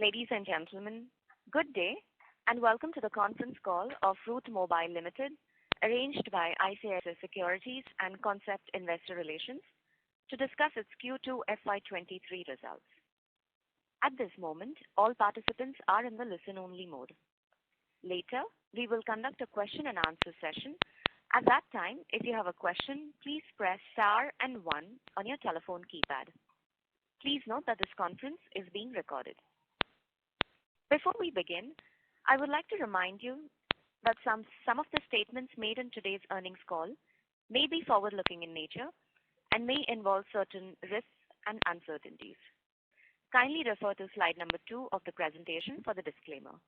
Ladies and gentlemen, good day and welcome to the conference call of Route Mobile Limited, arranged by ICICI Securities and Concept Investor Relations to discuss its Q2 FY23 results. At this moment, all participants are in the listen-only mode. Later, we will conduct a question and answer session. At that time, if you have a question, please press star and 1 on your telephone keypad. Please note that this conference is being recorded. Before we begin, I would like to remind you that some of the statements made in today's earnings call may be forward-looking in nature and may involve certain risks and uncertainties. Kindly refer to slide number 2 of the presentation for the disclaimer.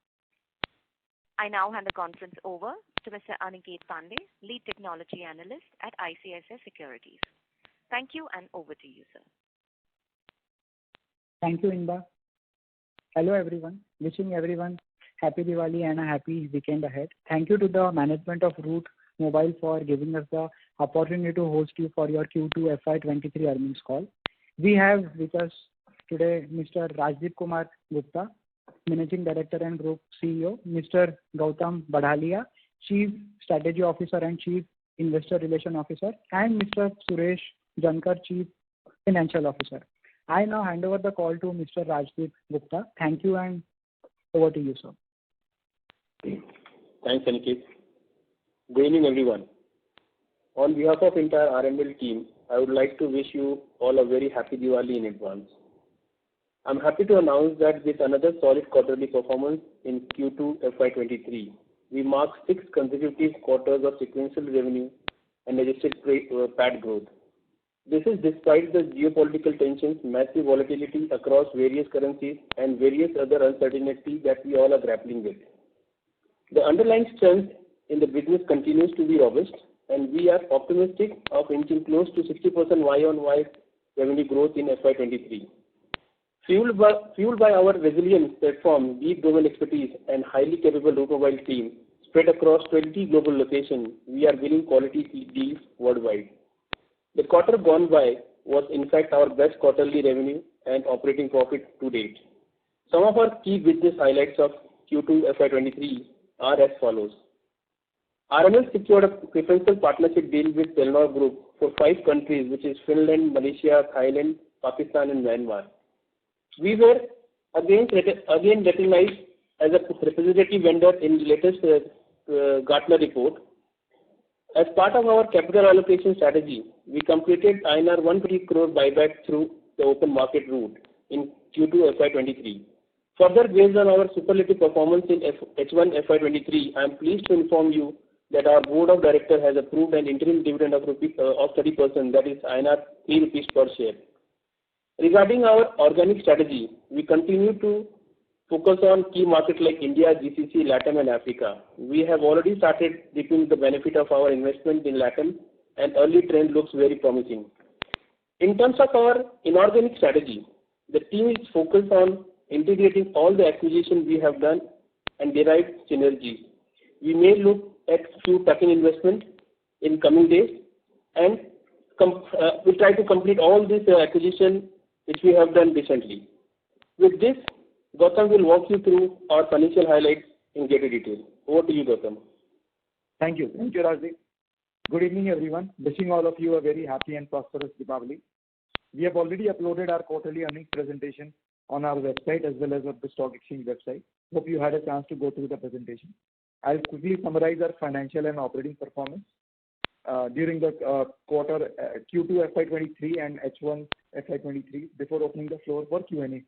I now hand the conference over to Mr. Aniket Pandey, Lead Technology Analyst at ICICI Securities. Thank you, and over to you, sir. Thank you, Inba. Hello, everyone. Wishing everyone happy Diwali and a happy weekend ahead. Thank you to the management of Route Mobile for giving us the opportunity to host you for your Q2 FY23 earnings call. We have with us today Mr. Rajdip Kumar Gupta, Managing Director and Group CEO, Mr. Gautam Badhalia, Chief Strategy Officer and Chief Investor Relations Officer, and Mr. Suresh Jankar, Chief Financial Officer. I now hand over the call to Mr. Rajdip Gupta. Thank you, and over to you, sir. Thanks, Aniket. Good evening, everyone. On behalf of entire RML team, I would like to wish you all a very happy Diwali in advance. I'm happy to announce that with another solid quarterly performance in Q2 FY23, we mark 6 consecutive quarters of sequential revenue and adjusted PAT growth. This is despite the geopolitical tensions, massive volatility across various currencies, and various other uncertainties that we all are grappling with. The underlying strength in the business continues to be robust, and we are optimistic of inching close to 60% Y-on-Y revenue growth in FY23. Fueled by our resilient platform, deep domain expertise, and highly capable Route Mobile team spread across 20 global locations, we are winning quality deals worldwide. The quarter gone by was in fact our best quarterly revenue and operating profit to date. Some of our key business highlights of Q2 FY23 are as follows. RML secured a preferential partnership deal with Telenor Group for 5 countries, which is Finland, Malaysia, Thailand, Pakistan, and Myanmar. We were again recognized as a representative vendor in the latest Gartner report. As part of our capital allocation strategy, we completed INR 150 crore buyback through the open market route in Q2 FY23. Further, based on our superlative performance in H1 FY23, I am pleased to inform you that our board of directors has approved an interim dividend of 30%, that is INR 3 rupees per share. Regarding our organic strategy, we continue to focus on key markets like India, GCC, LATAM, and Africa. We have already started reaping the benefit of our investment in LATAM, and early trend looks very promising. In terms of our inorganic strategy, the team is focused on integrating all the acquisitions we have done and derived synergies. We may look at few tuck-in investments in coming days, and we'll try to complete all this acquisition which we have done recently. With this, Gautam will walk you through our financial highlights in greater detail. Over to you, Gautam. Thank you. Thank you, Rajdip. Good evening, everyone. Wishing all of you a very happy and prosperous Diwali. We have already uploaded our quarterly earnings presentation on our website as well as on the stock exchange website. Hope you had a chance to go through the presentation. I'll quickly summarize our financial and operating performance during the quarter Q2 FY23 and H1 FY23 before opening the floor for Q&A.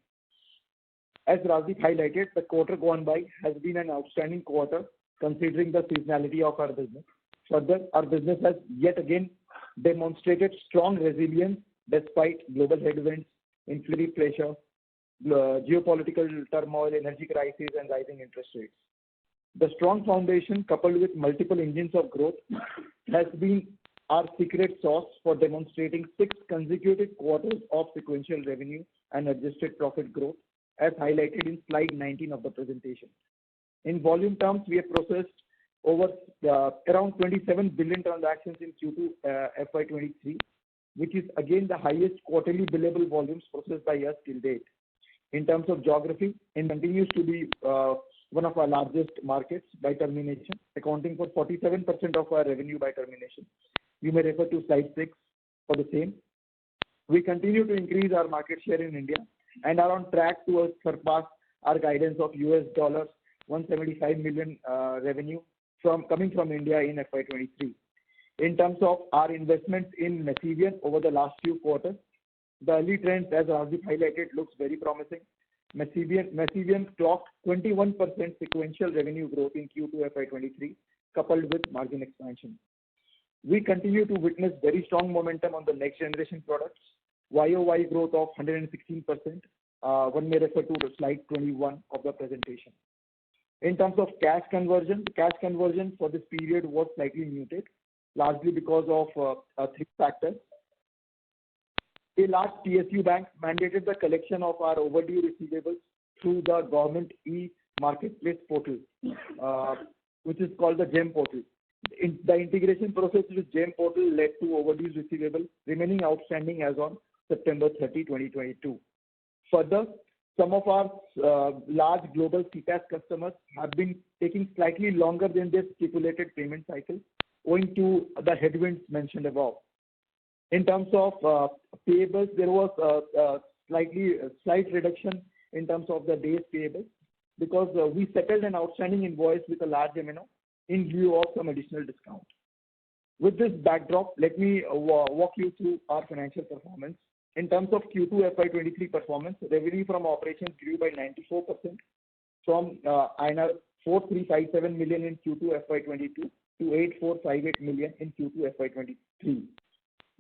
As Rajdip highlighted, the quarter gone by has been an outstanding quarter considering the seasonality of our business. Further, our business has yet again demonstrated strong resilience despite global headwinds, inflationary pressure, geopolitical turmoil, energy crisis, and rising interest rates. The strong foundation coupled with multiple engines of growth has been our secret sauce for demonstrating 6 consecutive quarters of sequential revenue and adjusted profit growth, as highlighted in slide 19 of the presentation. In volume terms, we have processed over around 27 billion transactions in Q2 FY23, which is again the highest quarterly billable volumes processed by us till date. In terms of geography, India continues to be one of our largest markets by termination, accounting for 47% of our revenue by termination. You may refer to slide 6 for the same. We continue to increase our market share in India and are on track to surpass our guidance of $175 million revenue coming from India in FY23. In terms of our investments in Masivian over the last few quarters, the early trends, as Rajiv highlighted, looks very promising. Masivian clocked 21% sequential revenue growth in Q2 FY23, coupled with margin expansion. We continue to witness very strong momentum on the next generation products, YOY growth of 116%. One may refer to slide 21 of the presentation. In terms of cash conversion, the cash conversion for this period was slightly muted, largely because of 3 factors. A large PSU bank mandated the collection of our overdue receivables through the government e-marketplace portal, which is called the GEM portal. The integration process with GEM portal led to overdue receivables remaining outstanding as on September 30, 2022. Further, some of our large global CPaaS customers have been taking slightly longer than their stipulated payment cycle, owing to the headwinds mentioned above. In terms of payables, there was a slight reduction in terms of the days payable because we settled an outstanding invoice with a large MNO in lieu of some additional discount. With this backdrop, let me walk you through our financial performance. In terms of Q2 FY23 performance, revenue from operations grew by 94% from INR 4357 million in Q2 FY22 to 8458 million in Q2 FY23.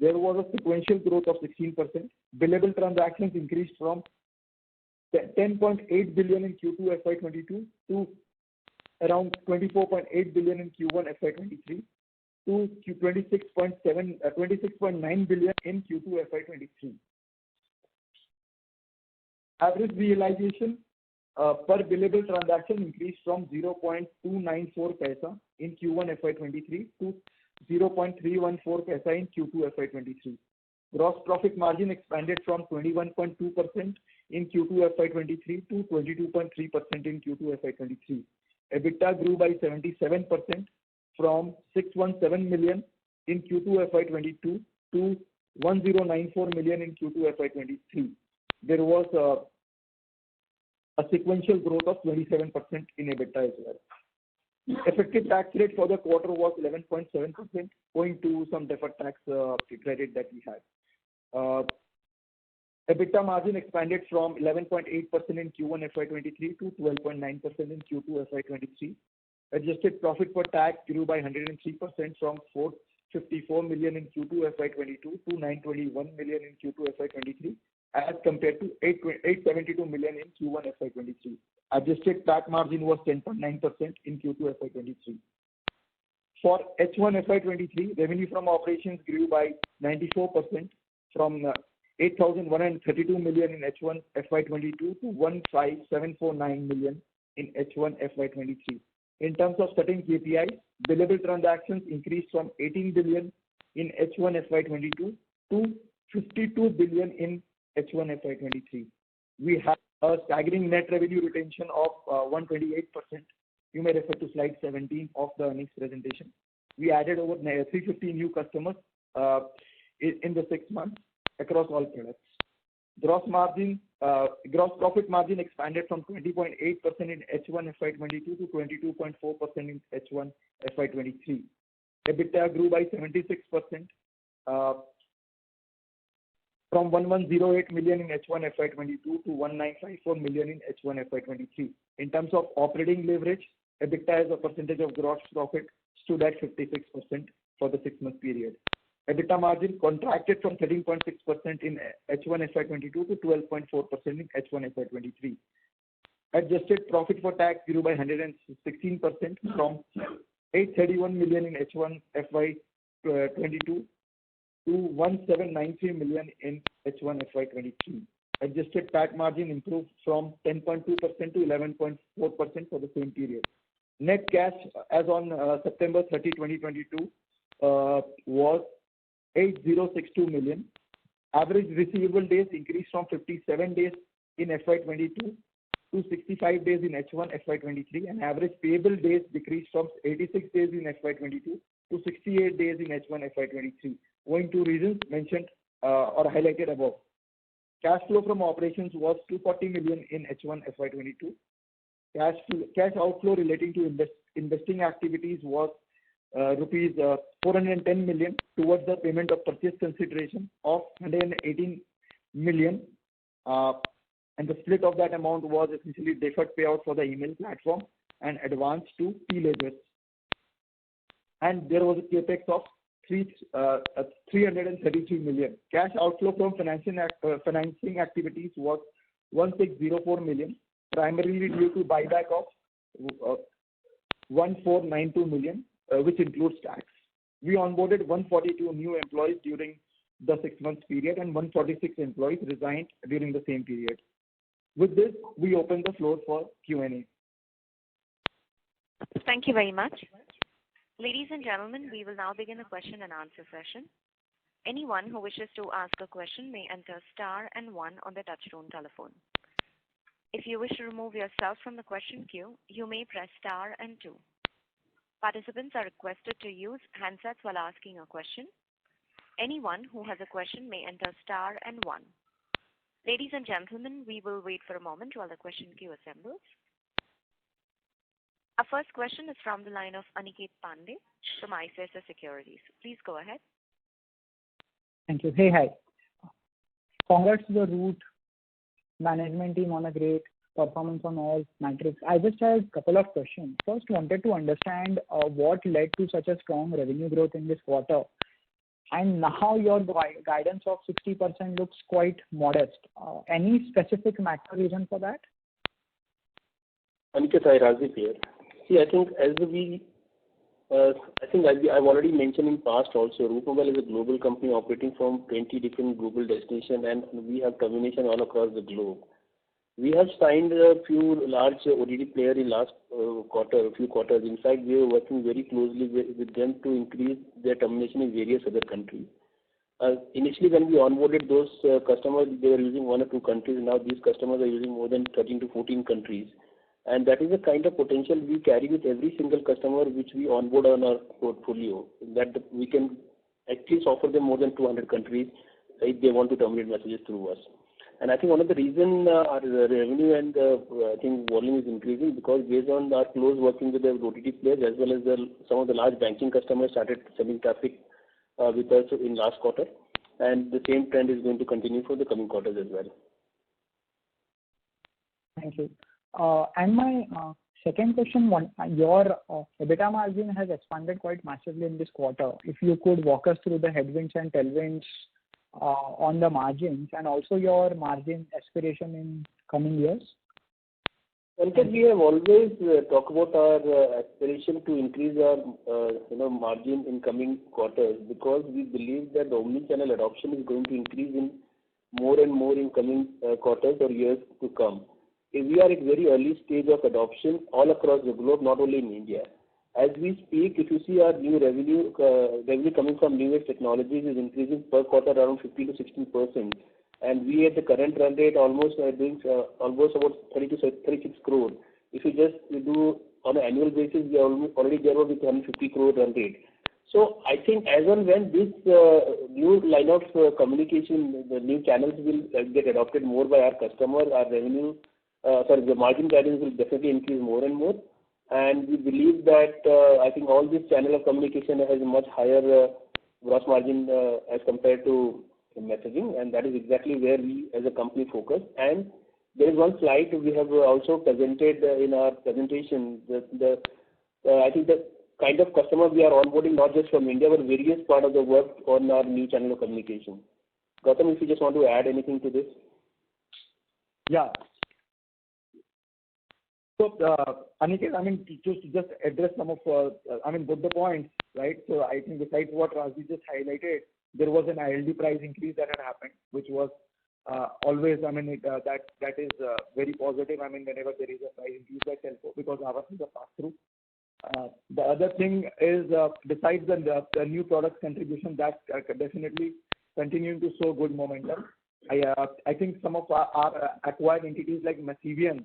There was a sequential growth of 16%. Billable transactions increased from 10.8 billion in Q2 FY22 to around 24.8 billion in Q1 FY23 to 26.9 billion in Q2 FY23. Average realization per billable transaction increased from 0.294 paisa in Q1 FY23 to 0.314 paisa in Q2 FY23. Gross profit margin expanded from 21.2% in Q2 FY23 to 22.3% in Q2 FY23. EBITDA grew by 77% from 617 million in Q2 FY22 to 1094 million in Q2 FY23. There was a sequential growth of 27% in EBITDA as well. Effective tax rate for the quarter was 11.7%, owing to some deferred tax credit that we had. EBITDA margin expanded from 11.8% in Q1 FY23 to 12.9% in Q2 FY23. Adjusted profit for tax grew by 103% from 454 million in Q2 FY22 to 921 million in Q2 FY23 as compared to 872 million in Q1 FY23. Adjusted PAT margin was 10.9% in Q2 FY23. For H1 FY23, revenue from operations grew by 94% from 8,132 million in H1 FY22 to 15,749 million in H1 FY23. In terms of certain KPIs, billable transactions increased from 18 billion in H1 FY22 to 52 billion in H1 FY23. We have a staggering net revenue retention of 128%. You may refer to slide 17 of the earnings presentation. We added over 350 new customers in the 6 months across all products. Gross profit margin expanded from 20.8% in H1 FY22 to 22.4% in H1 FY23. EBITDA grew by 76% from 1108 million in H1 FY22 to 1954 million in H1 FY23. In terms of operating leverage, EBITDA as a percentage of gross profit stood at 56% for the 6-month period. EBITDA margin contracted from 13.6% in H1 FY22 to 12.4% in H1 FY23. Adjusted profit for tax grew by 116% from 831 million in H1 FY22 to 1793 million in H1 FY23. Adjusted PAT margin improved from 10.2% to 11.4% for the same period. Net cash as on September 30, 2022 was 8062 million. Average receivable days increased from 57 days in FY22 to 65 days in H1 FY23, and average payable days decreased from 86 days in FY22 to 68 days in H1 FY23, owing to reasons mentioned or highlighted above. Cash flow from operations was 240 million in H1 FY22. Cash outflow relating to investing activities was rupees 410 million towards the payment of purchase consideration of 118 million, and the split of that amount was essentially deferred payout for the email platform and advance to T-Lasers. And there was a capex of 333 million. Cash outflow from financing activities was 1604 million, primarily due to buyback of 1492 million, which includes tax. We onboarded 142 new employees during the 6 months period, and 146 employees resigned during the same period. With this, we open the floor for Q&A. Thank you very much. Ladies and gentlemen, we will now begin the question and answer session. Anyone who wishes to ask a question may enter star and 1 on the touchtone telephone. If you wish to remove yourself from the question queue, you may press star and 2. Participants are requested to use handsets while asking a question. Anyone who has a question may enter star and 1. Ladies and gentlemen, we will wait for a moment while the question queue assembles. Our first question is from the line of Aniket Pandey from ICICI Securities. Please go ahead. Thank you. Hey, hi. Congrats to the Root management team on a great performance on all metrics. I just had a couple of questions. First, wanted to understand what led to such a strong revenue growth in this quarter. And now your guidance of 60% looks quite modest. Any specific macro reason for that? Aniket, hi, Rajiv here. See, I think I've already mentioned in past also, Root Mobile is a global company operating from 20 different global destinations, and we have termination all across the globe. We have signed a few large OTT players in last few quarters. In fact, we are working very closely with them to increase their termination in various other countries. Initially, when we onboarded those customers, they were using 1 or 2 countries. Now these customers are using more than 13 to 14 countries. And that is the kind of potential we carry with every single customer which we onboard on our portfolio, that we can at least offer them more than 200 countries if they want to terminate messages through us. And I think one of the reasons our revenue and I think volume is increasing because based on our close working with the OTT players as well as some of the large banking customers started sending traffic with us in last quarter, and the same trend is going to continue for the coming quarters as well. Thank you. And my second question, your EBITDA margin has expanded quite massively in this quarter. If you could walk us through the headwinds and tailwinds on the margins and also your margin aspiration in coming years. Aniket, we have always talked about our aspiration to increase our margin in coming quarters because we believe that the omni-channel adoption is going to increase in more and more in coming quarters or years to come. We are at very early stage of adoption all across the globe, not only in India. As we speak, if you see our new revenue coming from newest technologies is increasing per quarter around 15 to 16%. And we at the current run rate almost doing almost about 30 to 36 crore. If you just do on an annual basis, we are already there with 150 crore run rate. So I think as and when this new line of communication, the new channels will get adopted more by our customer, our revenue, the margin guidance will definitely increase more and more. And we believe that I think all this channel of communication has a much higher gross margin as compared to messaging, and that is exactly where we as a company focus. And there is one slide we have also presented in our presentation. I think the kind of customer we are onboarding not just from India but various part of the world on our new channel of communication. Gautam, if you just want to add anything to this. Yeah. So, Aniket, I mean, to just address some of, both the points, right? So I think besides what Rajiv just highlighted, there was an ILD price increase that had happened, which was always, that is very positive. I mean, whenever there is a price increase by telco, because ours is a pass-through. The other thing is, besides the new product contribution, that definitely continuing to show good momentum. I think some of our acquired entities like Massivian,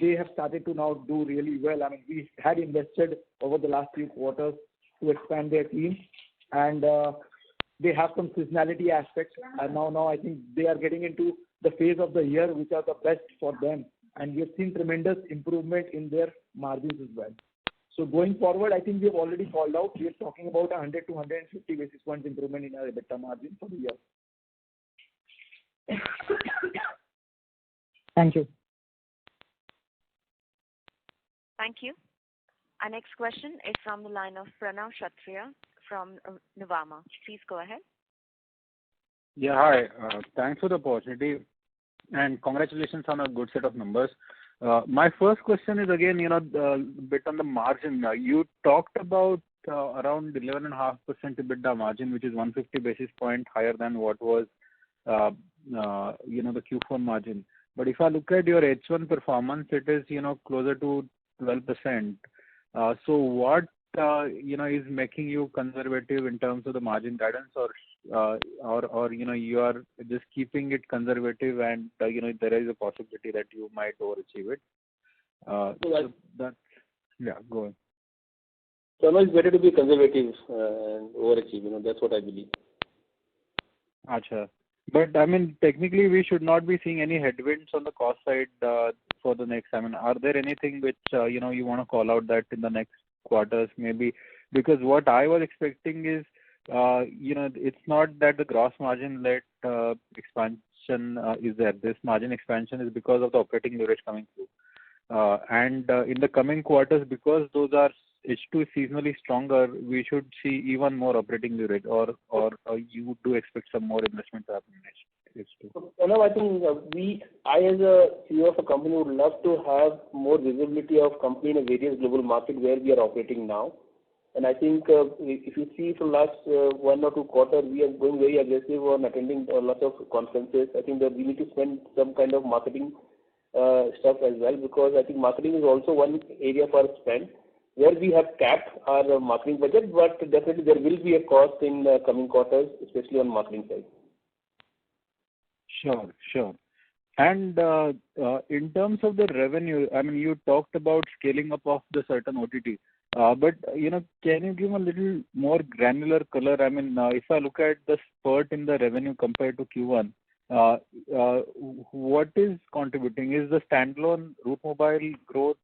they have started to now do really well. I mean, we had invested over the last few quarters to expand their team, and they have some seasonality aspects. And now I think they are getting into the phase of the year which are the best for them, and we have seen tremendous improvement in their margins as well. So going forward, I think we have already called out. We are talking about 100 to 150 basis points improvement in our EBITDA margin for the year. Thank you. Thank you. Our next question is from the line of Pranav Kshatriya from Nuvama. Please go ahead. Yeah, hi. Thanks for the opportunity and congratulations on a good set of numbers. My first question is again, a bit on the margin. You talked about around 11.5% EBITDA margin, which is 150 basis point higher than what was, the Q4 margin. But if I look at your H1 performance, it is, closer to 12%. So what, is making you conservative in terms of the margin guidance, or you are just keeping it conservative and, there is a possibility that you might overachieve it? Go on. So it's better to be conservative and overachieve. That's what I believe. Acha. But I mean, technically, we should not be seeing any headwinds on the cost side for the next. I mean, are there anything which you want to call out that in the next quarters maybe? Because what I was expecting is, it's not that the gross margin led expansion is there. This margin expansion is because of the operating leverage coming through. And in the coming quarters, because those are H2 seasonally stronger, we should see even more operating leverage, or you do expect some more investment to happen in H2? So, I think I as a CEO of a company would love to have more visibility of company in a various global market where we are operating now. And I think if you see from last 1 or 2 quarters, we are going very aggressive on attending a lot of conferences. I think that we need to spend some kind of marketing stuff as well, because I think marketing is also one area for spend where we have capped our marketing budget, but definitely there will be a cost in the coming quarters, especially on marketing side. Sure. And in terms of the revenue, I mean, you talked about scaling up of the certain OTT. But, can you give a little more granular color? I mean, if I look at the spurt in the revenue compared to Q1, what is contributing? Is the standalone Route Mobile growth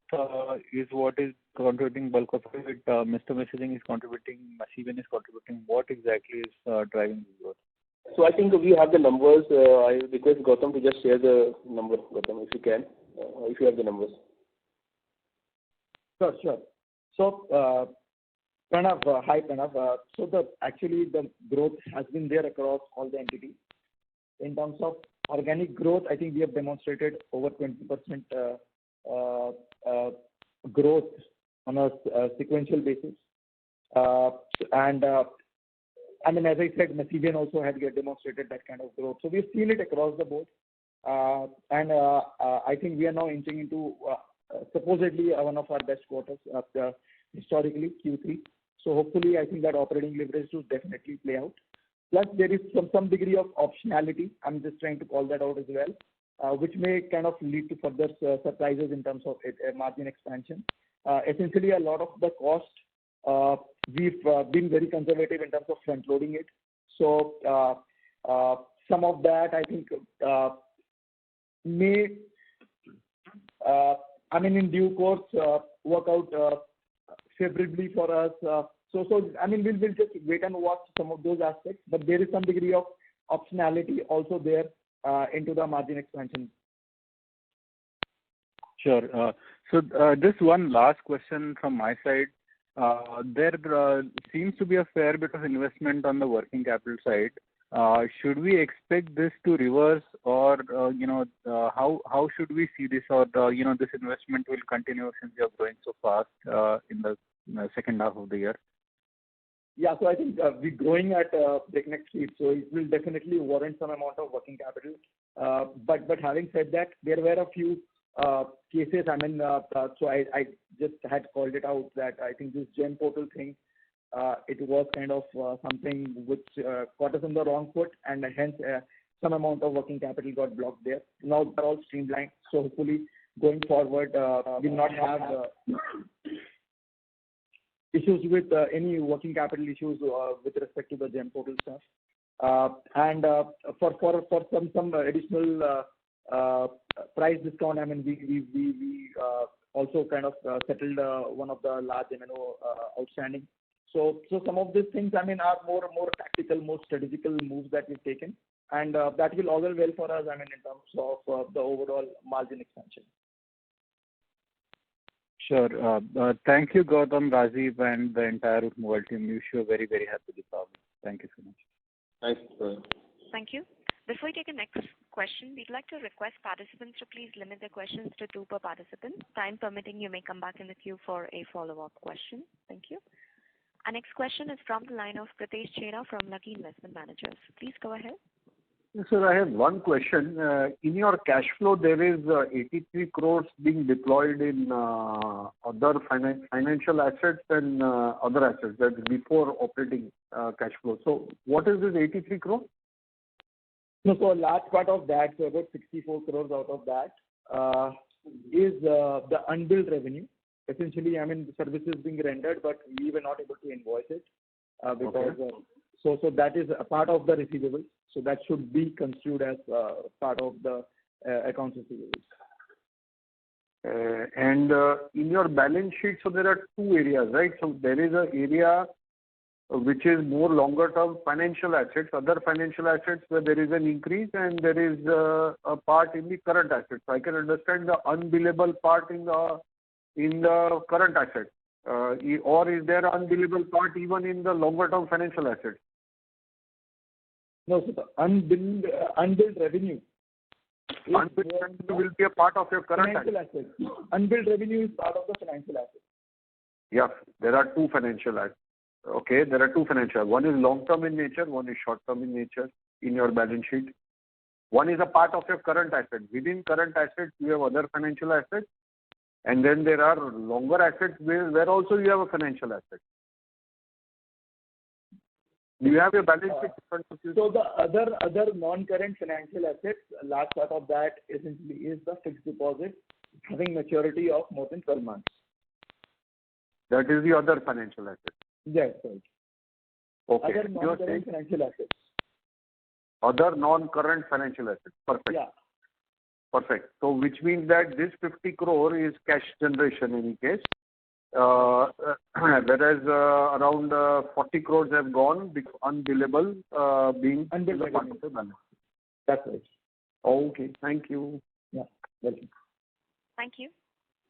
is what is contributing bulk of it? Mr. Messaging is contributing, Massivian is contributing. What exactly is driving the growth? So I think we have the numbers. I request Gautam to just share the number, Gautam, if you can, if you have the numbers. Sure. So, Pranav, hi Pranav. So the growth has been there across all the entities. In terms of organic growth, I think we have demonstrated over 20% growth on a sequential basis. And I mean, as I said, Massivian also had demonstrated that kind of growth. So we've seen it across the board. And I think we are now inching into supposedly one of our best quarters historically, Q3. So hopefully, I think that operating leverage will definitely play out. Plus, there is some degree of optionality. I'm just trying to call that out as well, which may kind of lead to further surprises in terms of margin expansion. Essentially, a lot of the cost, we've been very conservative in terms of front loading it. So some of that, I think, may, in due course, work out favorably for us. So I mean, we'll just wait and watch some of those aspects, but there is some degree of optionality also there into the margin expansion. Sure. So just one last question from my side. There seems to be a fair bit of investment on the working capital side. Should we expect this to reverse, or how should we see this, or this investment will continue since you are growing so fast in the second half of the year? Yeah, so I think we're growing at breakneck speed, so it will definitely warrant some amount of working capital. But having said that, there were a few cases. So I just had called it out that I think this Gen Portal thing, it was kind of something which caught us on the wrong foot, and hence some amount of working capital got blocked there. Now they're all streamlined. So hopefully going forward, we'll not have issues with any working capital issues with respect to the GEM portal stuff. And for some additional price discount, I mean, we also kind of settled one of the large MNO outstanding. So some of these things, I mean, are more tactical, more strategical moves that we've taken, and that will augur well for us, I mean, in terms of the overall margin expansion. Sure. Thank you, Gautam, Rajiv, and the entire Route Mobile team. Wish you a very, very happy Deepavali. Thank you so much. Thanks. Thank you. Before we take the next question, we'd like to request participants to please limit their questions to 2 per participant. Time permitting, you may come back in the queue for a follow-up question. Thank you. Our next question is from the line of Pritesh Chheda from Lucky Investment Managers. Please go ahead. Yes, sir, I have one question. In your cash flow, there is 83 crores being deployed in other financial assets and other assets, that is before operating cash flow. So what is this 83 crores? No, so a large part of that, so about 64 crores out of that, is the unbilled revenue. Essentially, I mean, the services being rendered, but we were not able to invoice it because so that is a part of the receivables. So that should be construed as part of the accounts receivables. And in your balance sheet, so there are 2 areas, right? So there is an area which is more longer term financial assets, other financial assets where there is an increase, and there is a part in the current assets. So I can understand the unbillable part in the current assets, or is there an unbillable part even in the longer term financial assets? No, so the unbilled revenue. Unbilled revenue will be a part of your current financial assets. Unbilled revenue is part of the financial assets. Yeah, there are 2 financial assets. Okay, there are 2 financial. One is long-term in nature, one is short-term in nature in your balance sheet. One is a part of your current assets. Within current assets, you have other financial assets, and then there are longer assets where also you have a financial asset. Do you have your balance sheet in front of you? So the other non-current financial assets, a large part of that essentially is the fixed deposit having maturity of more than 12 months. That is the other financial asset. Yes, right. Okay. Other non-current financial assets. Other non-current financial assets. Perfect. Yeah. Perfect. So which means that this 50 crore is cash generation in any case. Whereas around 40 crores have gone because unbillable being unbilled part of the balance. That's right. Okay. Thank you. Yeah. Welcome. Thank you.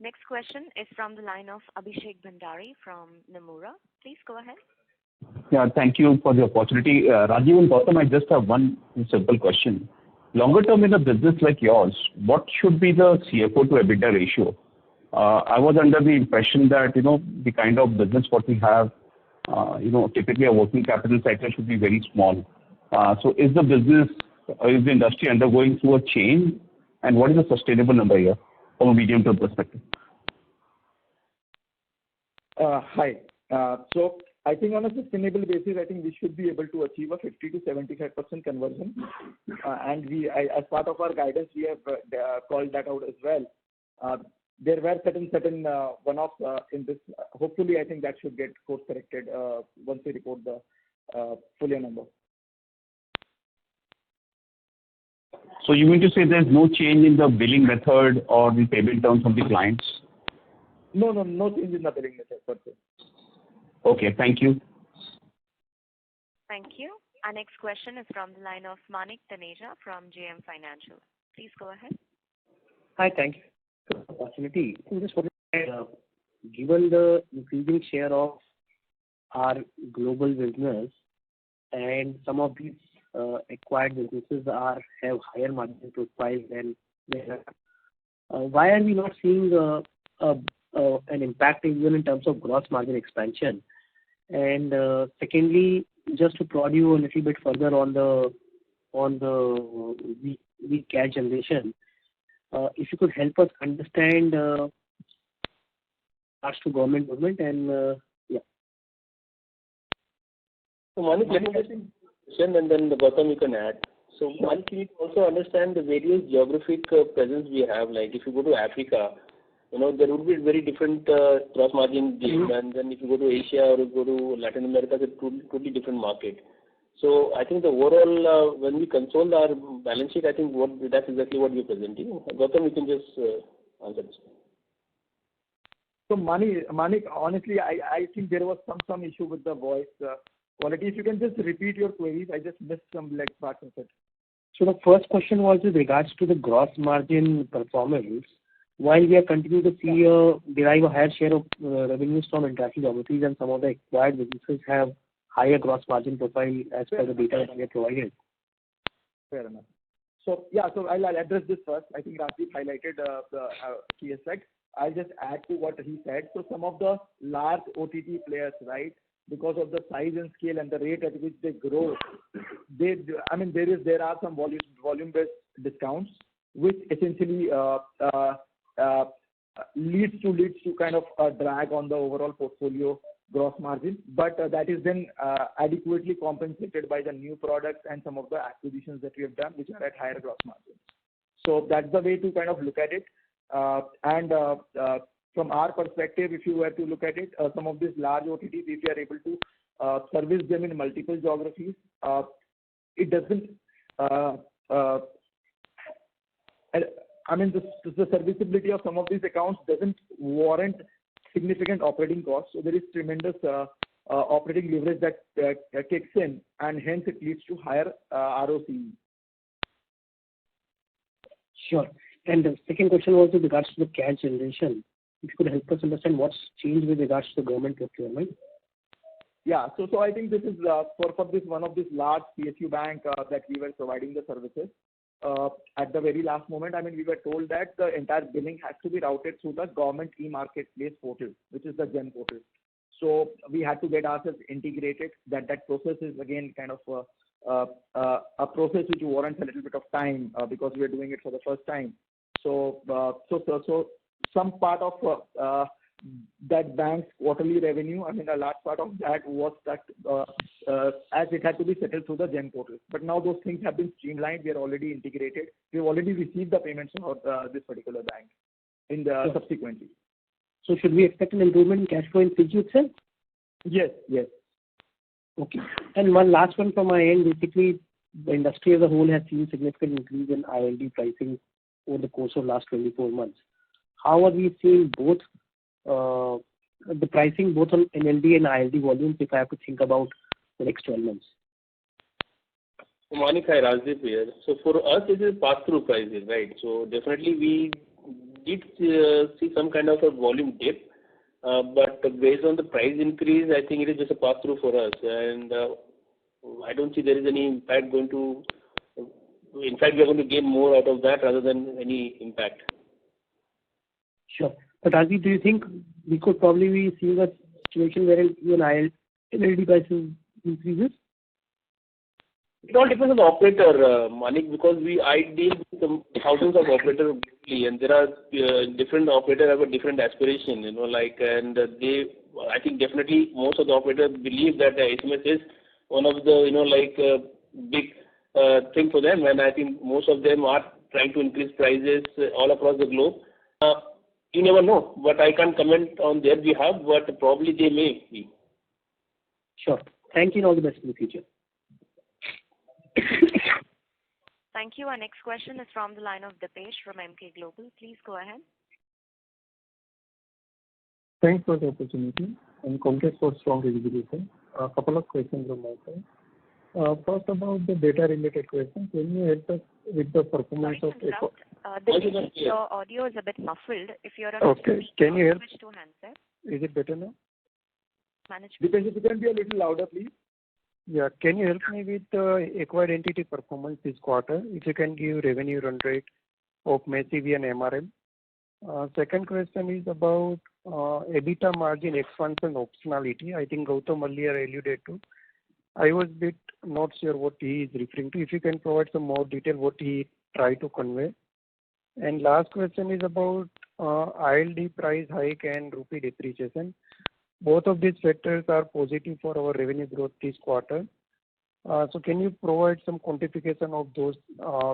Next question is from the line of Abhishek Bhandari from Nomura. Please go ahead. Yeah, thank you for the opportunity. Rajiv and Gautam, I just have one simple question. Longer term in a business like yours, what should be the CFO to EBITDA ratio? I was under the impression that, the kind of business what we have, typically a working capital cycle should be very small. So is the industry undergoing through a change? And what is the sustainable number here from a medium-term perspective? Hi. So I think on a sustainable basis, I think we should be able to achieve a 50 to 75% conversion. And as part of our guidance, we have called that out as well. There were certain one-offs in this. Hopefully, I think that should get course corrected once we report the full year number. So you mean to say there's no change in the billing method or the payment terms from the clients? No change in the billing method per se. Okay, thank you. Thank you. Our next question is from the line of Manik Taneja from JM Financial. Please go ahead. Hi, thank you for the opportunity. Just given the increasing share of our global business and some of these acquired businesses have higher margin profile than why are we not seeing an impact even in terms of gross margin expansion? And secondly, just to prod you a little bit further on the weak cash generation, if you could help us understand as to government movement and yeah. So Manik, let me just question and then Gautam you can add. So one thing to also understand the various geographic presence we have. Like if you go to Africa, there would be very different gross margin deal, and then if you go to Asia or you go to Latin America, it's a totally different market. So I think the overall, when we console our balance sheet, I think that's exactly what we're presenting. Gautam, you can just answer this. So Manik, honestly, I think there was some issue with the voice quality. If you can just repeat your queries, I just missed some parts of it. So the first question was with regards to the gross margin performance. While we are continuing to see derive a higher share of revenues from international geographies, and some of the acquired businesses have higher gross margin profile as per the data that we have provided. Fair enough. So I'll address this first. I think Rajiv highlighted the key aspects. I'll just add to what he said. So some of the large OTT players, right, because of the size and scale and the rate at which they grow, there are some volume-based discounts, which essentially leads to kind of a drag on the overall portfolio gross margin, but that is then adequately compensated by the new products and some of the acquisitions that we have done, which are at higher gross margins. So that's the way to kind of look at it. From our perspective, if you were to look at it, some of these large OTTs, if you are able to service them in multiple geographies, it doesn't. The serviceability of some of these accounts doesn't warrant significant operating costs. So there is tremendous operating leverage that kicks in, and hence it leads to higher ROCE. Sure. And the second question was with regards to the cash generation. If you could help us understand what's changed with regards to the government procurement. Yeah. So I think this is for this one of these large PSU bank that we were providing the services. At the very last moment, we were told that the entire billing has to be routed through the government e-marketplace portal, which is the GEM portal. So we had to get ourselves integrated. That process is again kind of a process which warrants a little bit of time because we are doing it for the first time. So some part of that bank's quarterly revenue, a large part of that was that as it had to be settled through the GEM portal. But now those things have been streamlined. We are already integrated. We've already received the payments from this particular bank subsequently. So should we expect an improvement in cash flow in Fiji itself? Yes. Okay. And one last one from my end. Basically, the industry as a whole has seen significant increase in ILD pricing over the course of last 24 months. How are we seeing both the pricing both on NLD and ILD volumes, if I have to think about the next 12 months? Manik, hi, Rajdeep here. So for us, it is pass-through prices, right? So definitely we did see some kind of a volume dip, but based on the price increase, I think it is just a pass-through for us. And I don't see there is any impact going to, in fact, we are going to gain more out of that rather than any impact. Sure. But Rajiv, do you think we could probably be seeing a situation where even NLD prices increases? It all depends on the operator, Manik, because I deal with thousands of operators globally, and there are different operators have a different aspiration, and I think definitely most of the operators believe that the SMS is one of the, big thing for them, and I think most of them are trying to increase prices all across the globe. You never know, but I can't comment on their behalf, but probably they may be. Sure. Thank you and all the best in the future. Thank you. Our next question is from the line of Dipesh from MK Global. Please go ahead. Thanks for the opportunity and congrats for strong execution. A couple of questions from my side. First, about the data-related question, can you help us with the performance of... Your audio is a bit muffled. If you're on okay, can you help? Switch to handset. Is it better now? Dipesh, if you can be a little louder, please. Yeah, can you help me with the acquired entity performance this quarter? If you can give revenue run rate of Massive and MRM. Second question is about EBITDA margin expansion optionality. I think Gautam earlier alluded to. I was a bit not sure what he is referring to. If you can provide some more detail what he tried to convey. And last question is about ILD price hike and rupee depreciation. Both of these factors are positive for our revenue growth this quarter. So can you provide some quantification of those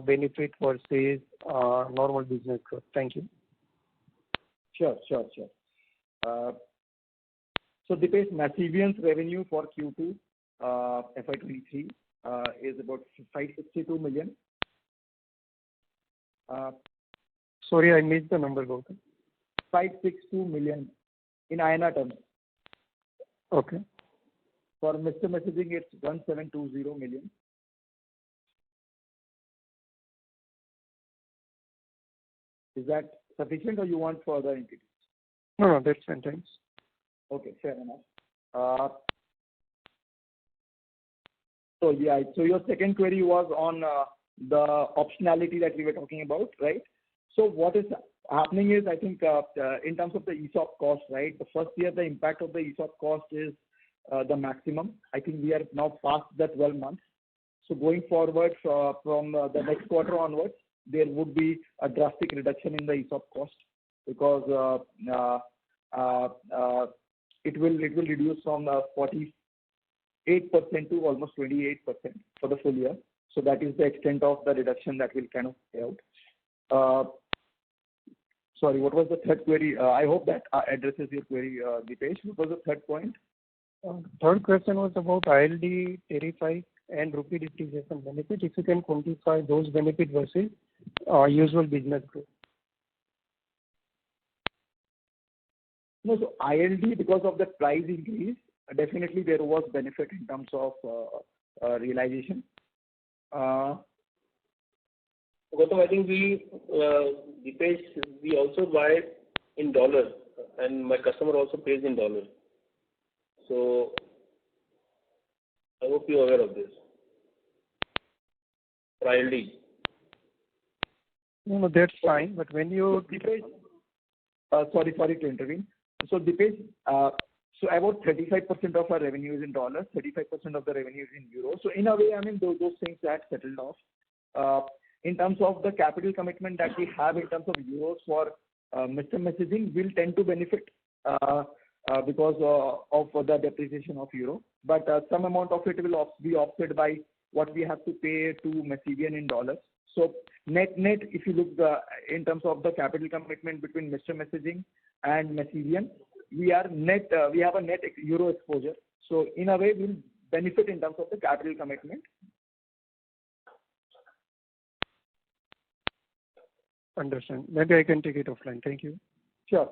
benefit versus normal business growth? Thank you. Sure. So Dipesh, Masivian's revenue for Q2 FY23 is about 562 million. Sorry, I missed the number, Gautam. 562 million in INR terms. Okay. For Mr. Messaging, it's 1720 million. Is that sufficient, or you want further entities? No, that's fine. Thanks. Okay, fair enough. So your second query was on the optionality that we were talking about, right? So what is happening is, I think, in terms of the ESOP cost, right? The first year, the impact of the ESOP cost is the maximum. I think we are now past the 12 months. So going forward from the next quarter onwards, there would be a drastic reduction in the ESOP cost, because it will reduce from 48% to almost 28% for the full year. So that is the extent of the reduction that will kind of pay out. Sorry, what was the third query? I hope that addresses your query, Dipesh. What was the third point? Third question was about ILD, tariff and rupee depreciation benefit. If you can quantify those benefits versus usual business growth. No, so ILD, because of the price increase, definitely there was benefit in terms of realization. Gautam, I think Dipesh, we also buy in dollars, and my customer also pays in dollars. So I hope you're aware of this. For ILD. No, that's fine. But when you Dipesh, sorry to intervene. So Dipesh, so about 35% of our revenue is in dollars, 35% of the revenue is in euros. So in a way, I mean, those things that settled off. In terms of the capital commitment that we have in terms of euros for Mr. Messaging, will tend to benefit because of the depreciation of euro. But some amount of it will be offset by what we have to pay to Masivian in dollars. So net, if you look in terms of the capital commitment between Mr. Messaging and Masivian, we have a net euro exposure. So in a way, we'll benefit in terms of the capital commitment. understand. Maybe I can take it offline. Thank you. Sure.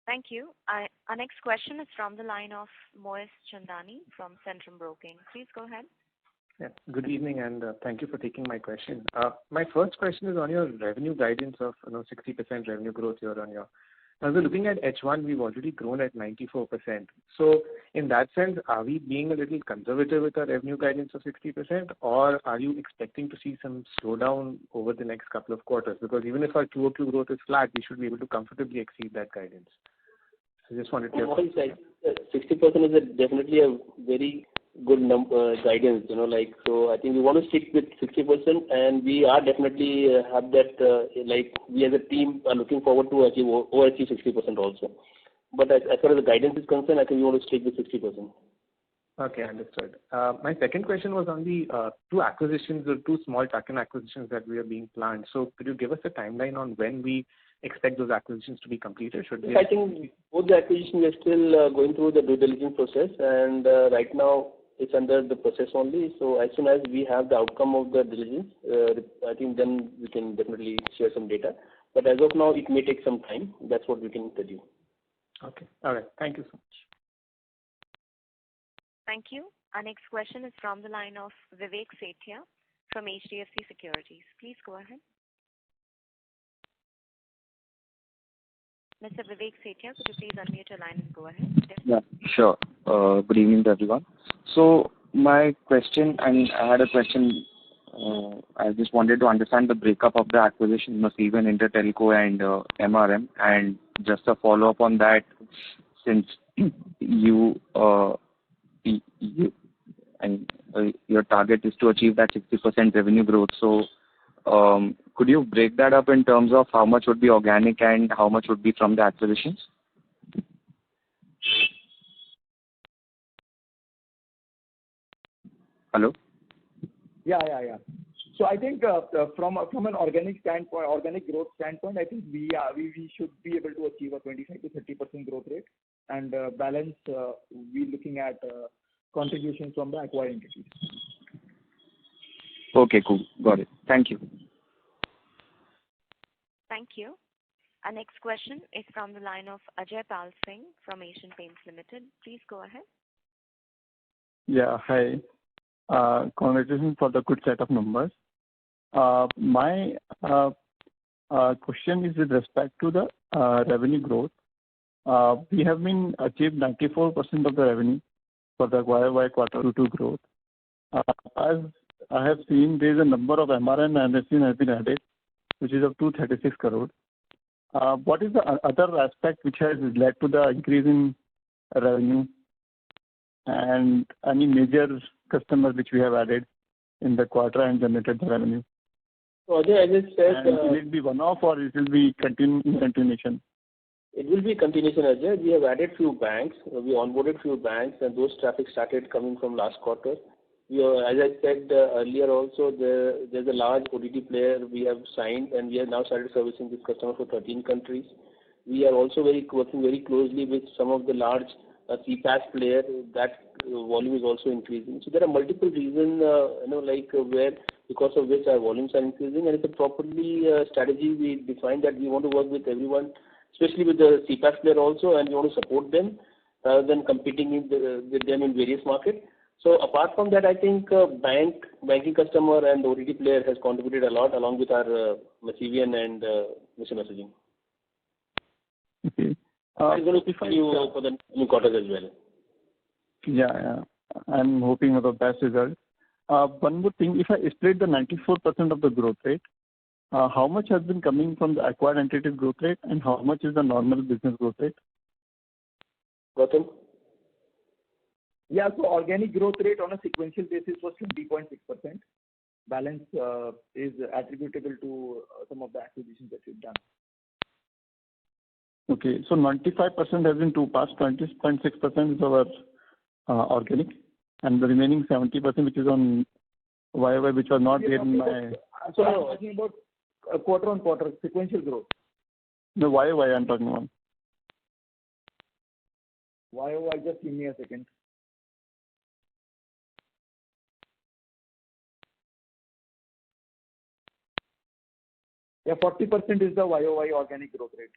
Thank you. Our next question is from the line of Moez Chandani from Centrum Broking. Please go ahead. Yeah. Good evening, and thank you for taking my question. My first question is on your revenue guidance of 60% revenue growth year-on-year. Now, we're looking at H1, we've already grown at 94%. So in that sense, are we being a little conservative with our revenue guidance of 60%, or are you expecting to see some slowdown over the next couple of quarters? Because even if our QOQ growth is flat, we should be able to comfortably exceed that guidance. So just wanted to... 60% is definitely a very good number guidance, so I think we want to stick with 60%, and we are definitely have that, we as a team are looking forward to overachieve 60% also. But as far as the guidance is concerned, I think we want to stick with 60%. Okay, understood. My second question was on the two small tuck-in acquisitions that we are being planned. So could you give us a timeline on when we expect those acquisitions to be completed? I think both the acquisitions we are still going through the due diligence process, and right now it's under the process only. So as soon as we have the outcome of the diligence, I think then we can definitely share some data. But as of now, it may take some time. That's what we can tell you. Okay. All right. Thank you so much. Thank you. Our next question is from the line of Vivek Sethia from HDFC Securities. Please go ahead. Mr. Vivek Sethia, could you please unmute your line and go ahead? Yeah, sure. Good evening to everyone. So my question, I had a question. I just wanted to understand the breakup of the acquisition, Masivian, Intertelco, and MRM. And just a follow-up on that, since your target is to achieve that 60% revenue growth. So could you break that up in terms of how much would be organic and how much would be from the acquisitions? Hello? Yeah. So I think from an organic standpoint, organic growth standpoint, I think we should be able to achieve a 25 to 30% growth rate, and balance we looking at contributions from the acquired entities. Okay, cool. Got it. Thank you. Thank you. Our next question is from the line of Ajay Pal Singh from Asian Paints Limited. Please go ahead. Yeah, hi. Congratulations for the good set of numbers. My question is with respect to the revenue growth. We have been achieved 94% of the revenue for the YOY quarter to growth. As I have seen, there is a number of MRN and SN have been added, which is of 236 crore. What is the other aspect which has led to the increase in revenue, and any major customers which we have added in the quarter and generated the revenue? So Ajay, as I said, will it be one-off or it will be continuation? It will be continuation, Ajay. We have added few banks. We onboarded few banks, and those traffic started coming from last quarter. We are, as I said earlier also, there's a large OTT player we have signed, and we have now started servicing this customer for 13 countries. We are also working very closely with some of the large CPaaS player. That volume is also increasing. So there are multiple reasons, where because of which our volumes are increasing, and it's a properly strategy we defined that we want to work with everyone, especially with the CPaaS player also, and we want to support them rather than competing with them in various markets. So apart from that, I think banking customer and OTT player has contributed a lot, along with our Masivian and mission messaging. Okay. I'm going to continue for the new quarters as well. Yeah. I'm hoping for the best result. One more thing, if I split the 94% of the growth rate, how much has been coming from the acquired entity growth rate, and how much is the normal business growth rate? Gautam? Yeah, so organic growth rate on a sequential basis was 20.6%. Balance is attributable to some of the acquisitions that we've done. Okay, so 95% has been two parts. 20.6% is our organic, and the remaining 70% which is on YOY, which was not there in my... So I'm talking about quarter-on-quarter sequential growth. The YOY I'm talking about. YOY, just give me a second. Yeah, 40% is the YOY organic growth rate.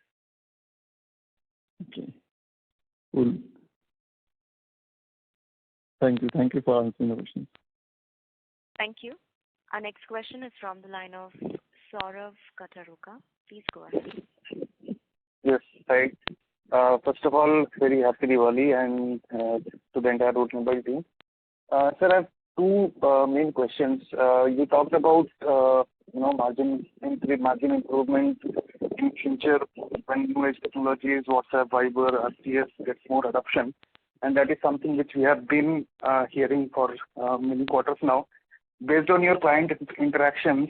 Okay. Cool. Thank you for answering the question. Thank you. Our next question is from the line of Saurav Kataruka. Please go ahead. Yes, hi. First of all, very happy Diwali and to the entire Route Mobile team. Sir, I have two main questions. You talked about margin improvement in future when new age technologies, WhatsApp, Viber, RCS gets more adoption, and that is something which we have been hearing for many quarters now. Based on your client interactions,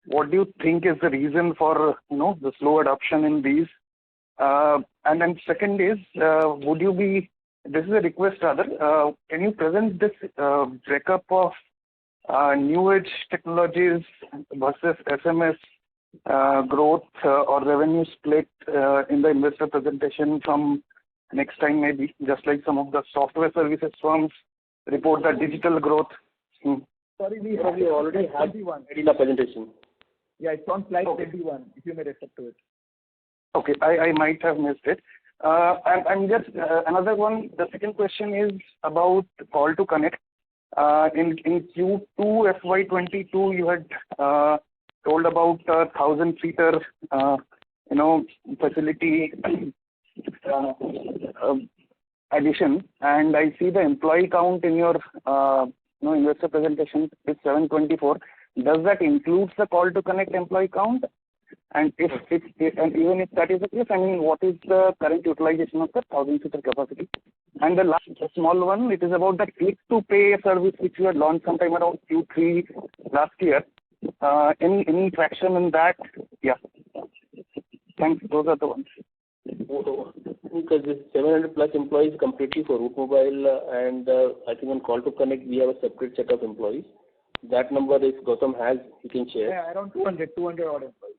what do you think is the reason for the slow adoption in these? And then second is, this is a request rather, can you present this breakup of new age technologies versus SMS growth or revenue split in the investor presentation from next time, maybe, just like some of the software services firms report the digital growth? Sorry, we already had 21 in the presentation. Yeah, it's on slide 21, if you may refer to it. Okay, I might have missed it. And just another one, the second question is about call to connect. In Q2 FY22, you had told about 1,000-seater facility addition, and I see the employee count in your investor presentation is 724. Does that include the call to connect employee count? And even if that is the case, I mean, what is the current utilization of the 1,000-seater capacity? And the last small one, it is about the click to pay service which you had launched sometime around Q3 last year. Any traction in that? Yeah. Thanks. Those are the ones. I think because this 700 plus employees completely for Root Mobile, and I think on Call to Connect we have a separate set of employees. That number if Gautam has, he can share. Yeah, around 200 odd employees.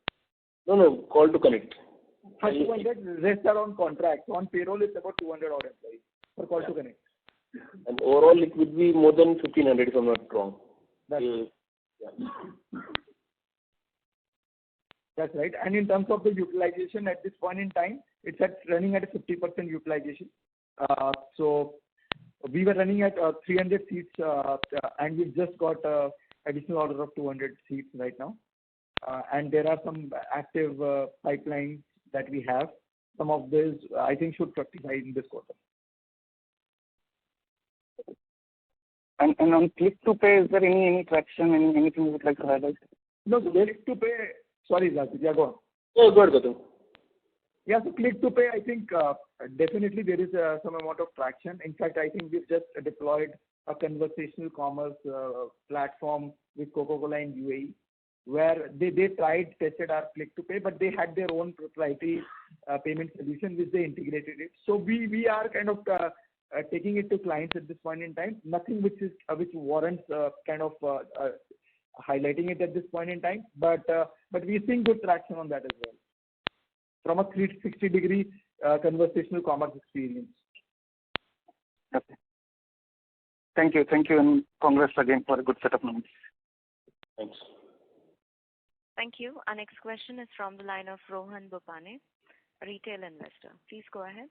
No, Call to Connect. 200, rest are on contract. So on payroll, it's about 200 odd employees for Call to Connect. And overall, it would be more than 1,500 if I'm not wrong. That's right. And in terms of the utilization at this point in time, it's running at a 50% utilization. So we were running at 300 seats, and we've just got additional order of 200 seats right now. And there are some active pipelines that we have. Some of those, I think, should fructify in this quarter. And on click to pay, is there any traction, anything you would like to highlight? No, so click to pay. Sorry, Rajesh. Yeah, go on. Oh, good, Gautam. Yeah, so click to pay, I think definitely there is some amount of traction. In fact, I think we've just deployed a conversational commerce platform with Coca-Cola in UAE, where they tested our click to pay, but they had their own proprietary payment solution which they integrated it. So we are kind of taking it to clients at this point in time. Nothing which warrants highlighting it at this point in time, but we're seeing good traction on that as well, from a 360-degree conversational commerce experience. Okay. Thank you, and congrats again for a good set of numbers. Thanks. Thank you. Our next question is from the line of Rohan Bopane, a retail investor. Please go ahead.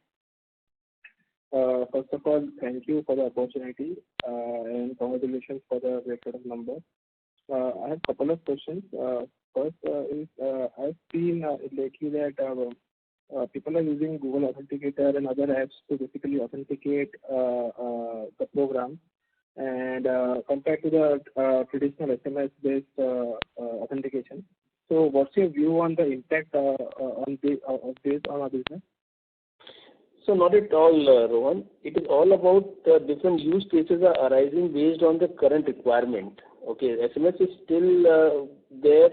First of all, thank you for the opportunity and congratulations for the great set of numbers. I have a couple of questions. First is I've seen lately that people are using Google Authenticator and other apps to basically authenticate the program, and compared to the traditional SMS-based authentication. So, what's your view on the impact of this on our business? So not at all, Rohan. It is all about different use cases are arising based on the current requirement. Okay, SMS is still there.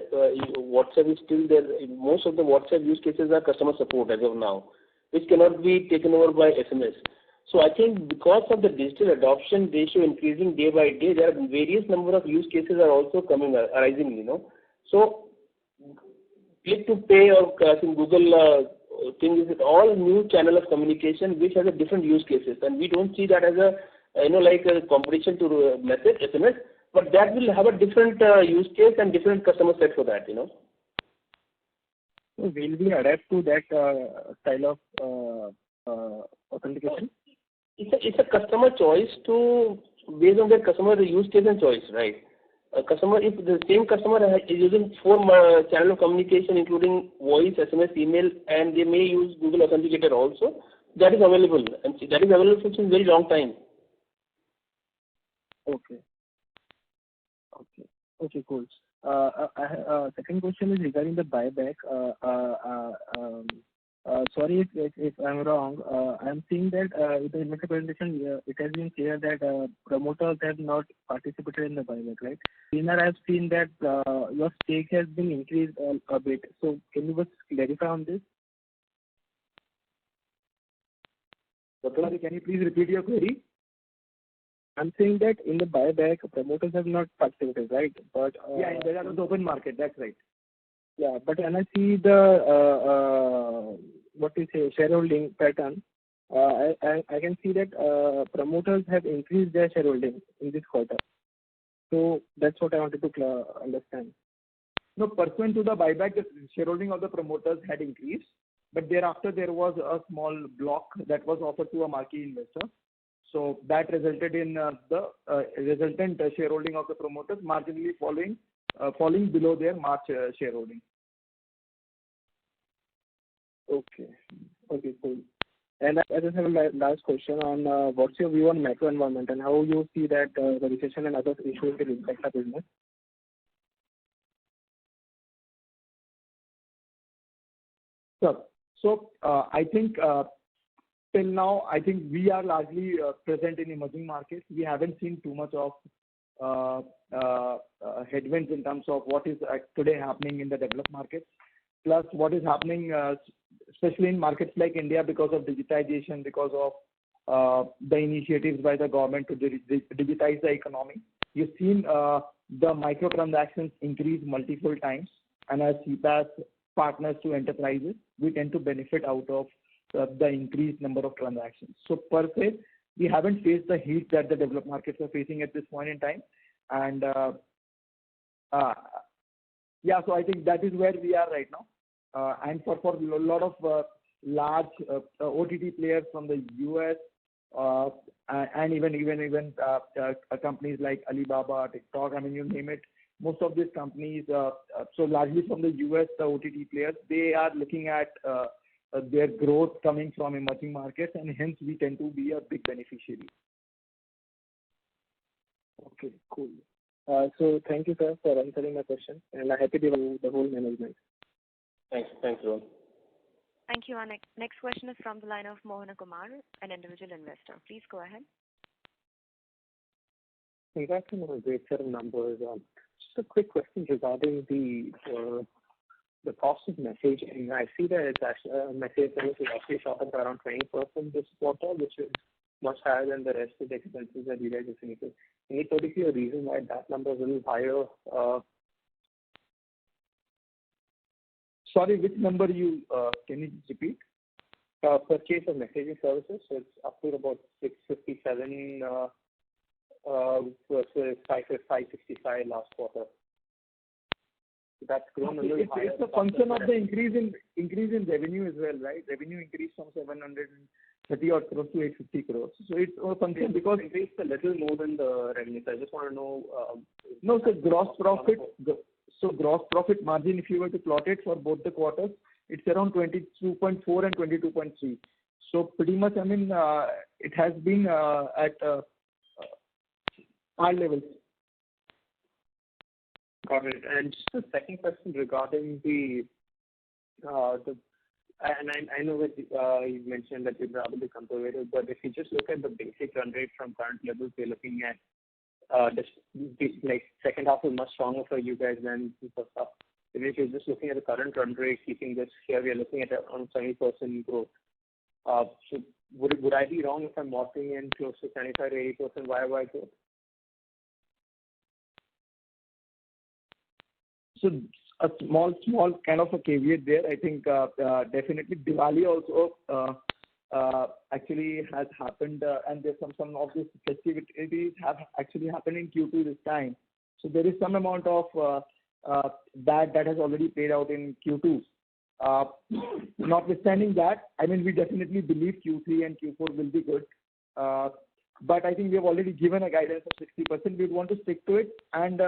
WhatsApp is still there. Most of the WhatsApp use cases are customer support as of now, which cannot be taken over by SMS. So I think because of the digital adoption ratio increasing day by day, there are various number of use cases are also arising. So click to pay or I think Google thing is all new channel of communication which has a different use cases, and we don't see that as a like a competition to message SMS, but that will have a different use case and different customer set for that. So will we adapt to that style of authentication? It's a customer choice to based on their customer use case and choice, right? A customer, if the same customer is using 4 channel of communication, including voice, SMS, email, and they may use Google Authenticator also, that is available, and that is available since a very long time. Okay, cool. Second question is regarding the buyback. Sorry if I'm wrong. I'm seeing that in the investor presentation, it has been clear that promoters have not participated in the buyback, right? I've seen that your stake has been increased a bit. So can you just clarify on this? Sorry, can you please repeat your query? I'm saying that in the buyback, promoters have not participated, right? But yeah, that was open market. That's right. Yeah, but when I see the shareholding pattern, I can see that promoters have increased their shareholding in this quarter. So that's what I wanted to understand. No, pursuant to the buyback, the shareholding of the promoters had increased, but thereafter there was a small block that was offered to a marquee investor. So that resulted in the resultant shareholding of the promoters marginally falling below their March shareholding. Okay, cool. And I just have a last question on what's your view on macro environment and how you see that the recession and other issues will impact our business? Sure. So I think till now, I think we are largely present in emerging markets. We haven't seen too much of headwinds in terms of what is today happening in the developed markets. plus what is happening, especially in markets like India, because of digitization, because of the initiatives by the government to digitize the economy. You've seen the microtransactions increase multiple times, and as CPaaS partners to enterprises, we tend to benefit out of the increased number of transactions. So per se, we haven't faced the heat that the developed markets are facing at this point in time. And yeah, so I think that is where we are right now. And for a lot of large OTT players from the US and even companies like Alibaba, TikTok, I mean, you name it, most of these companies, so largely from the US, the OTT players, they are looking at their growth coming from emerging markets, and hence we tend to be a big beneficiary. Okay, cool. So thank you, sir, for answering my question, and I'm happy to the whole management. Thanks, Rohan. Thank you. Our next question is from the line of Mohana Kumar, an individual investor. Please go ahead. Congrats on a great set of numbers. Just a quick question regarding the cost of messaging. I see that it's actually message service is actually shot up around 20% this quarter, which is much higher than the rest of the expenses that you guys are seeing. Any particular reason why that number is a little higher? Sorry, which number you can you repeat? Purchase of messaging services. So it's up to about 657 versus 565 last quarter. So that's grown a little higher. It's a function of the increase in revenue as well, right? Revenue increased from 730 odd crores to 850 crores. So it's a function because it increased a little more than the revenue. So I just want to know. No, so gross profit. So gross profit margin, if you were to plot it for both the quarters, it's around 22.4 and 22.3. So pretty much, I mean, it has been at high levels. Got it. And just a second question regarding the and I know that you mentioned that you're probably conservative, but if you just look at the basic run rate from current levels, we're looking at like second half is much stronger for you guys than the first half. If you're just looking at the current run rate, keeping this here, we are looking at around 70% growth. So would I be wrong if I'm modeling in close to 75 to 80% YY growth? So a small kind of a caveat there. I think definitely Diwali also actually has happened, and there's some of these festivities have actually happened in Q2 this time. So there is some amount of that has already played out in Q2. Notwithstanding that, I mean, we definitely believe Q3 and Q4 will be good. But I think we have already given a guidance of 60%. We want to stick to it and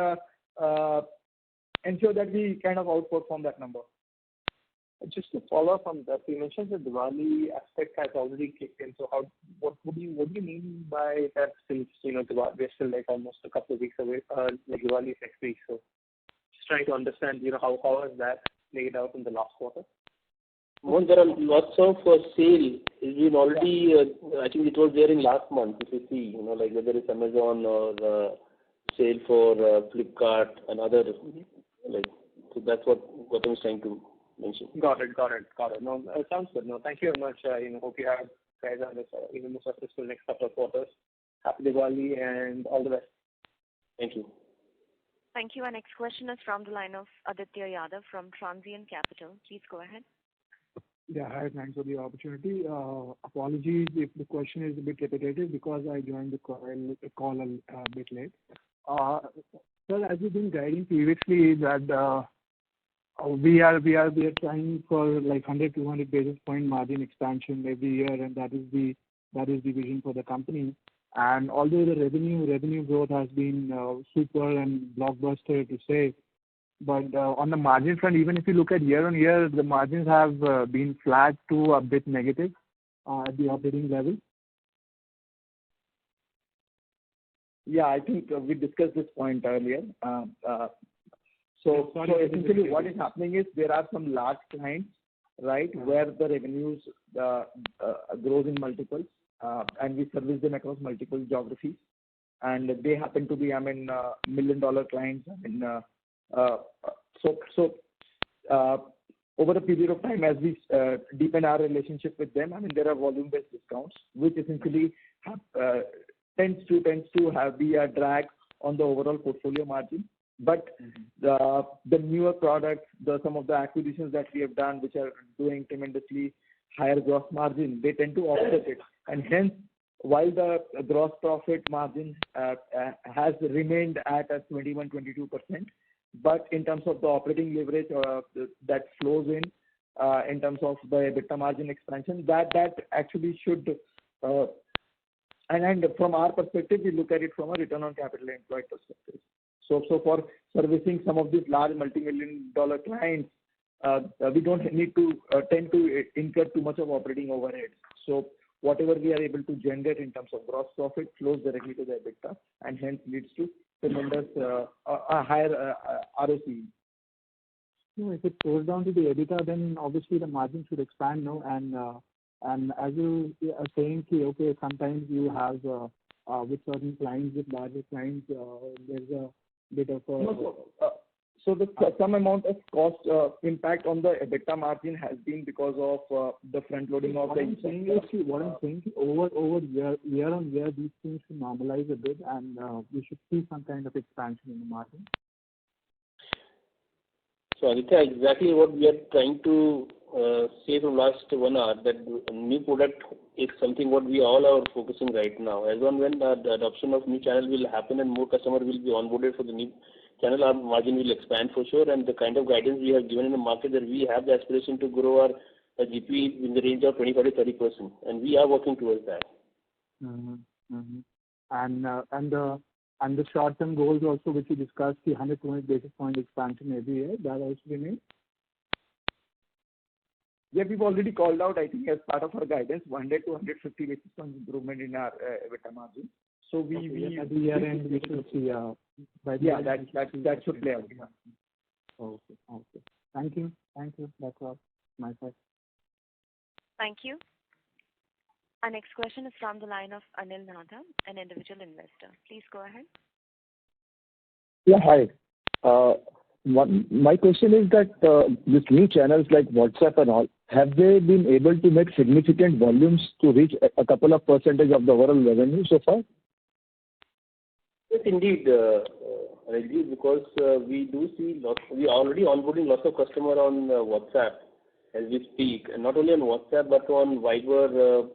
ensure that we kind of outperform that number. Just to follow up on that, you mentioned the Diwali aspect has already kicked in. So what do you mean by that? Since Diwali, we're still like almost a couple of weeks away. Like Diwali is next week, so just trying to understand, how has that played out in the last quarter? Well, there are lots of sale. It's been already. I think it was there in last month. If you see, like whether it's Amazon or sale for Flipkart and other like. So that's what Gautam is trying to mention. Got it. No, it sounds good. No, thank you very much. Hope you have guys on this even more successful next couple of quarters. Happy Diwali and all the best. Thank you. Thank you. Our next question is from the line of Aditya Yadav from Transient Capital. Please go ahead. Yeah, hi. Thanks for the opportunity. Apologies if the question is a bit repetitive because I joined the call a bit late. Well, as you've been guiding previously, that we are trying for like 100-200 basis point margin expansion every year, and that is the vision for the company. And although the revenue growth has been super and blockbuster to say, but on the margin front, even if you look at year on year, the margins have been flat to a bit negative at the operating level. Yeah, I think we discussed this point earlier. So essentially what is happening is there are some large clients, right, where the revenues grows in multiples, and we service them across multiple geographies. And they happen to be, $1 million clients. over a period of time, as we deepen our relationship with them, I mean, there are volume-based discounts, which essentially have, tends to have be a drag on the overall portfolio margin. But the newer products, some of the acquisitions that we have done, which are doing tremendously higher gross margin, they tend to offset it. And hence, while the gross profit margin has remained at a 21-22%, but in terms of the operating leverage that flows in terms of the EBITDA margin expansion, that actually should, and from our perspective, we look at it from a return on capital employed perspective. So for servicing some of these large multi-million-dollar clients, we don't need to tend to incur too much of operating overhead. So whatever we are able to generate in terms of gross profit flows directly to the EBITDA, and hence leads to tremendous a higher ROC. No, if it goes down to the EBITDA, then obviously the margin should expand, no? And as you are saying, okay, sometimes you have with certain clients, with larger clients, there's a bit of a... some amount of cost impact on the EBITDA margin has been because of the front loading of the... What I'm saying, over year on year, these things should normalize a bit, and we should see some kind of expansion in the margin. So Aditya, exactly what we are trying to say from last 1 hour, that new product is something what we all are focusing right now. As on when the adoption of new channel will happen and more customer will be onboarded for the new channel, our margin will expand for sure. And the kind of guidance we have given in the market, that we have the aspiration to grow our GP in the range of 25 to 30%, and we are working towards that. And the short-term goals also, which you discussed, the 120 basis point expansion every year, that also remains? Yeah, we've already called out, I think, as part of our guidance, 100 to 150 basis points improvement in our EBITDA margin. So we at the year end, we should see by the end, that should play out. Yeah. Okay. Thank you. That's all my side. Thank you. Our next question is from the line of Anil Nada, an individual investor. Please go ahead. Yeah, hi. My question is that these new channels like WhatsApp and all, have they been able to make significant volumes to reach a couple of percentage of the overall revenue so far? Yes, indeed, Rajdeep, because we do see we are already onboarding lots of customers on WhatsApp as we speak, and not only on WhatsApp but on Viber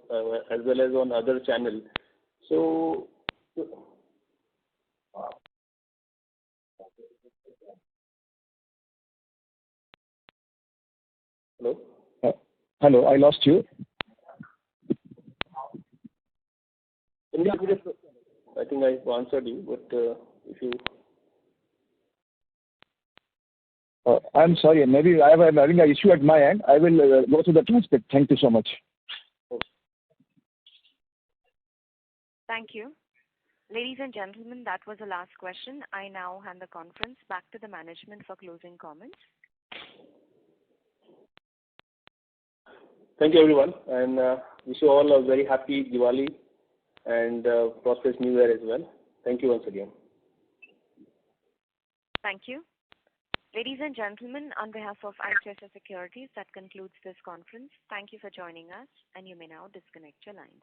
as well as on other channels. So, hello? Hello, I lost you. I think I answered you, but if you... I'm sorry, maybe I'm having an issue at my end. I will go through the transcript. Thank you so much. Thank you. Ladies and gentlemen, that was the last question. I now hand the conference back to the management for closing comments. Thank you, everyone, and wish you all a very happy Diwali and prosperous New Year as well. Thank you once again. Thank you. Ladies and gentlemen, on behalf of ICICI Securities, that concludes this conference. Thank you for joining us, and you may now disconnect your lines.